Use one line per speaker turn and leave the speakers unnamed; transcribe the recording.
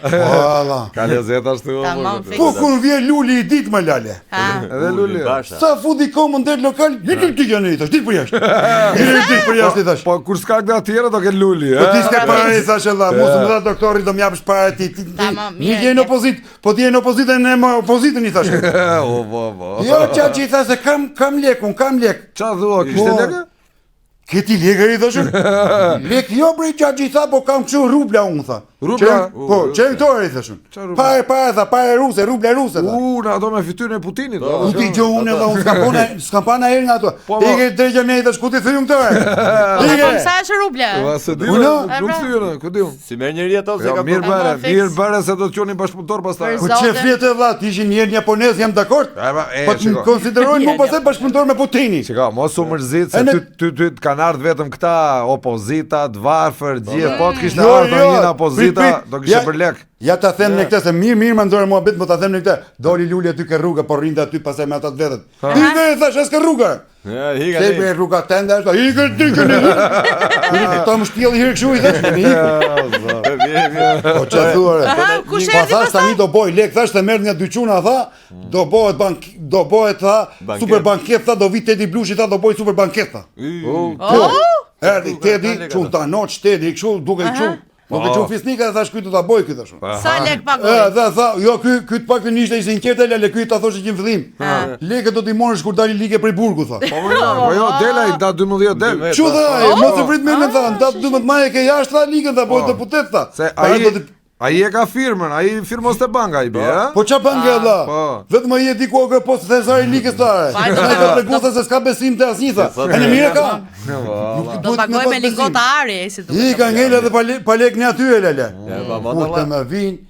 Valla.
Ka lezet ashtu.
Po kur vjen luli i ditë më lale.
Edhe luli.
Sa fudi komën der lokal, një ti janë i thash, ditë për jashtë. Ditë për jashtë i thash.
Po kur s'ka nga tjera do ke luli,
Po ti s'ke para i thash Allah, mos më dha doktori do më japësh para ti. Një je në opozit, po ti je në opozitën e më opozitën i thash.
O.
Jo çaçi i thash se kam lek.
Qa thua, kishte lekë?
Këti lekë i thashun? Lek jo bre çaçi tha, po kam kështu rubla unë tha.
Rubla?
Po, çentore i thashun. Pare ruse, rubla ruse tha.
Në ato me fytyrën e Putinit.
U ti gjo unë edhe unë s'kam pa na herë nga ato. Ike drejtë me i thash ku ti thyrën këtore?
Po sa është rubla?
Se di, nuk thyrën, ku di unë.
Si merr njëri ato se ka
Mirë bëre se do të qonin bashkëpunëtor pastaj.
Ku çe fletë vlla, ishin njerë japonez, jam dakord. Po të konsiderojnë më pastaj bashkëpunëtor me Putinin.
Shiko, mos u mërzit se ty të kanë ardhur vetëm këta opozita, të varfër, gjithë, po të kishte ardhur një opozita, do kishte për lek.
Ja ta them në këtë se mirë më nxorë muhabet, po ta them në këtë. Doli luli aty ke rruga, po rrinte aty pastaj me ata të vetët. Ikë thash, as ke rruga.
Ja, hiqa.
Se be rruga tende ashtu. Ikë. Ta më shpjelli herë kështu i thash. Po çfarë thua? Po thash tani do boj lek, thash se merr nga dyquna tha, do bëhet tha, super banket tha, do vi Tedi Blushi tha, do boj super banket tha. Erdi Tedi, çu ta noç Tedi kështu, duke kështu. Po të çu fisnika dhe thash ky do ta boj ky thash.
Sa lek pagoj?
Tha, jo ky të paktën ishte i sinqertë lale ky ta thoshte që në fillim. Lekët do t'i morësh kur dalin ligë prej burgut tha.
Po jo, dela i da 12 del.
Çu tha, mos e prit më tha, da 12 maj e ke jashtë tha ligën tha, po deputet tha.
Se ai e ka firmën, ai firmos te banka ai bie, ha?
Po ç'a banka valla? Vetëm ai e di ku ka post thezari ligës tare. Ai ka treguar se s'ka besim te asnjë tha. Në mirë ka.
Do pagoj me lingota ari si duhet.
I ka ngel edhe pa lek në aty lale. Kur të më vin